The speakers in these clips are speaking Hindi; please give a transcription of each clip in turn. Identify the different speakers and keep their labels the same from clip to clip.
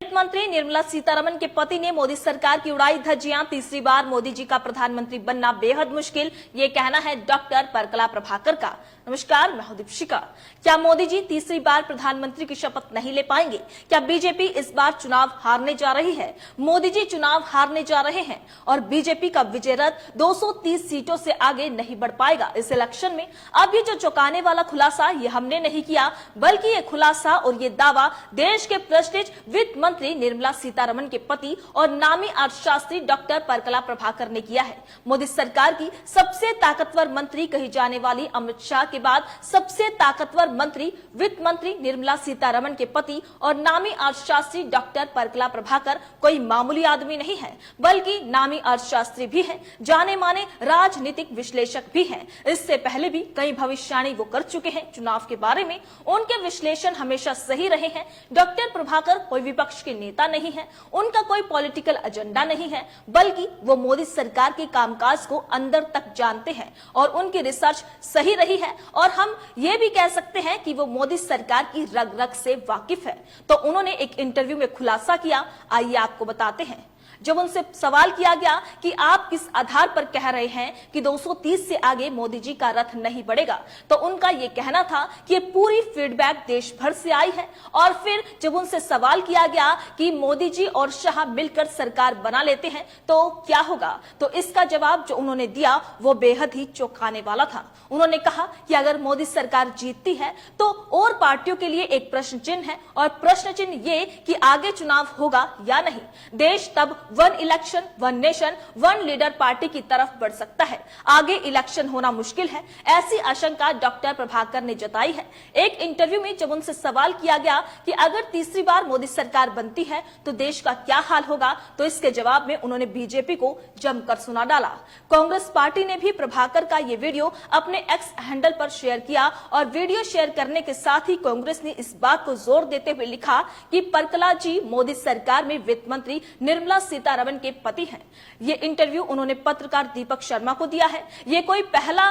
Speaker 1: वित्त मंत्री निर्मला सीतारमण के पति ने मोदी सरकार की उड़ाई धज्जियां, तीसरी बार मोदी जी का प्रधानमंत्री बनना बेहद मुश्किल, ये कहना है डॉक्टर परकला प्रभाकर का। नमस्कार, मैं हूं दीपिका। क्या मोदी जी तीसरी बार प्रधानमंत्री की शपथ नहीं ले पाएंगे? क्या बीजेपी इस बार चुनाव हारने जा रही है? मोदी जी चुनाव हारने जा रहे हैं और बीजेपी का विजय रथ 230 सीटों से आगे नहीं बढ़ पाएगा इस इलेक्शन में। अब ये जो चौंकाने वाला खुलासा ये हमने नहीं किया, बल्कि ये खुलासा और ये दावा देश के प्रेस्टीज वित्त मंत्री निर्मला सीतारमण के पति और नामी अर्थशास्त्री डॉक्टर परकला प्रभाकर ने किया है। मोदी सरकार की सबसे ताकतवर मंत्री कही जाने वाली अमित शाह के बाद सबसे ताकतवर मंत्री वित्त मंत्री निर्मला सीतारमण के पति और नामी अर्थशास्त्री डॉक्टर परकला प्रभाकर कोई मामूली आदमी नहीं है, बल्कि नामी अर्थशास्त्री भी है, जाने माने राजनीतिक विश्लेषक भी हैं। इससे पहले भी कई भविष्यवाणी वो कर चुके हैं चुनाव के बारे में। उनके विश्लेषण हमेशा सही रहे हैं। डॉक्टर प्रभाकर कोई विपक्ष के नेता नहीं है, उनका कोई पॉलिटिकल एजेंडा नहीं है, बल्कि वो मोदी सरकार के कामकाज को अंदर तक जानते हैं और उनकी रिसर्च सही रही है और हम ये भी कह सकते हैं कि वो मोदी सरकार की रग रग से वाकिफ है। तो उन्होंने एक इंटरव्यू में खुलासा किया, आइए आपको बताते हैं। जब उनसे सवाल किया गया कि आप किस आधार पर कह रहे हैं कि 230 से आगे मोदी जी का रथ नहीं बढ़ेगा, तो उनका यह कहना था कि ये पूरी फीडबैक देश भर से आई है। और फिर जब उनसे सवाल किया गया कि मोदी जी और शाह मिलकर सरकार बना लेते हैं तो क्या होगा, तो इसका जवाब जो उन्होंने दिया वो बेहद ही चौंकाने वाला था। उन्होंने कहा कि अगर मोदी सरकार जीतती है तो और पार्टियों के लिए एक प्रश्न चिन्ह है, और प्रश्न चिन्ह ये कि आगे चुनाव होगा या नहीं। देश तब one election one nation one leader party की तरफ बढ़ सकता है। आगे इलेक्शन होना मुश्किल है, ऐसी आशंका डॉक्टर प्रभाकर ने जताई है। एक इंटरव्यू में जब उनसे सवाल किया गया कि अगर तीसरी बार मोदी सरकार बनती है तो देश का क्या हाल होगा, तो इसके जवाब में उन्होंने बीजेपी को जमकर सुना डाला। कांग्रेस पार्टी ने भी प्रभाकर का ये वीडियो अपने एक्स हैंडल पर शेयर किया और वीडियो शेयर करने के साथ ही कांग्रेस ने इस बात को जोर देते हुए लिखा कि परकला जी मोदी सरकार में वित्त मंत्री निर्मला सीतारमण के पति हैं। ये इंटरव्यू उन्होंने पत्रकार दीपक शर्मा को दिया है। ये कोई पहला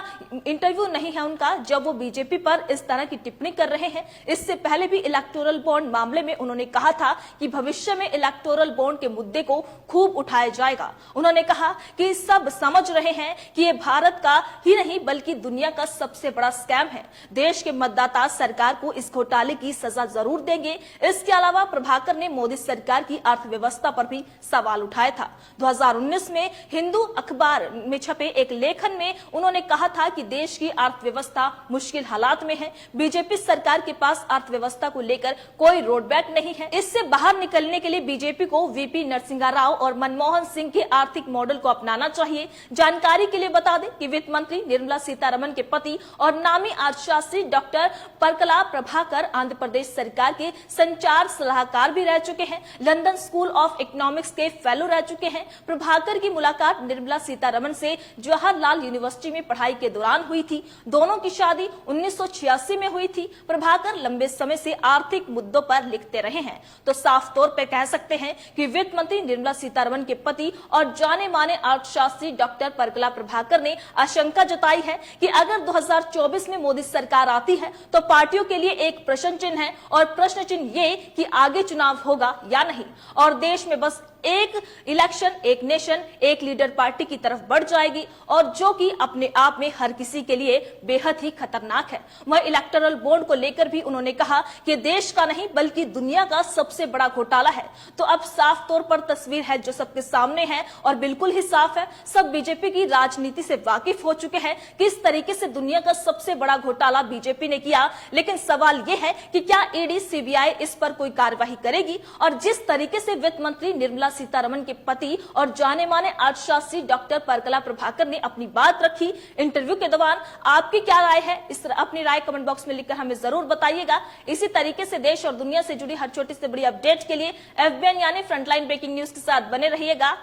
Speaker 1: इंटरव्यू नहीं है उनका जब वो बीजेपी पर इस तरह की टिप्पणी कर रहे हैं। इससे पहले भी इलेक्टोरल बॉन्ड मामले में उन्होंने कहा था कि भविष्य में इलेक्टोरल बॉन्ड के मुद्दे को खूब उठाया जाएगा। उन्होंने कहा कि सब समझ रहे हैं कि ये भारत का ही नहीं बल्कि दुनिया का सबसे बड़ा स्कैम है। देश के मतदाता सरकार को इस घोटाले की सजा जरूर देंगे। इसके अलावा प्रभाकर ने मोदी सरकार की अर्थव्यवस्था पर भी सवाल उठाया था। 2019 में हिंदू अखबार में छपे एक लेखन में उन्होंने कहा था कि देश की अर्थव्यवस्था मुश्किल हालात में है। बीजेपी सरकार के पास अर्थव्यवस्था को लेकर कोई रोड मैप नहीं है। इससे बाहर निकलने के लिए बीजेपी को वीपी नरसिंहा राव और मनमोहन सिंह के आर्थिक मॉडल को अपनाना चाहिए। जानकारी के लिए बता दें कि वित्त मंत्री निर्मला सीतारमण के पति और नामी अर्थशास्त्री डॉक्टर परकला प्रभाकर आंध्र प्रदेश सरकार के संचार सलाहकार भी रह चुके हैं। लंदन स्कूल ऑफ इकोनॉमिक्स के फेलो रह चुके हैं। प्रभाकर की मुलाकात निर्मला सीतारमण से जवाहरलाल यूनिवर्सिटी में पढ़ाई के दौरान हुई थी। दोनों की शादी 1986 में हुई थी। प्रभाकर लंबे समय से आर्थिक मुद्दों पर लिखते रहे हैं। तो साफ तौर पर कह सकते हैं कि वित्त मंत्री निर्मला सीतारमण के पति और जाने माने अर्थशास्त्री डॉक्टर परकला प्रभाकर ने आशंका जताई है कि अगर 2024 में मोदी सरकार आती है तो पार्टियों के लिए एक प्रश्न चिन्ह है, और प्रश्न चिन्ह ये कि आगे चुनाव होगा या नहीं, और देश में बस एक इलेक्शन एक नेशन एक लीडर पार्टी की तरफ बढ़ जाएगी, और जो कि अपने आप में हर किसी के लिए बेहद ही खतरनाक है। वह इलेक्टोरल बॉन्ड को लेकर भी उन्होंने कहा कि देश का नहीं बल्कि दुनिया का सबसे बड़ा घोटाला है। तो अब साफ तौर पर तस्वीर है जो सबके सामने है और बिल्कुल ही साफ है। सब बीजेपी की राजनीति से वाकिफ हो चुके हैं किस तरीके से दुनिया का सबसे बड़ा घोटाला बीजेपी ने किया। लेकिन सवाल यह है कि क्या ईडी सीबीआई इस पर कोई कार्यवाही करेगी, और जिस तरीके से वित्त मंत्री निर्मला सीतारमण के पति और जाने माने अर्थशास्त्री डॉक्टर परकला प्रभाकर ने अपनी बात रखी इंटरव्यू के दौरान, आपकी क्या राय है? इस तरह अपनी राय कमेंट बॉक्स में लिखकर हमें जरूर बताइएगा। इसी तरीके से देश और दुनिया से जुड़ी हर छोटी से बड़ी अपडेट के लिए FBN यानी फ्रंटलाइन ब्रेकिंग न्यूज के साथ बने रहिएगा।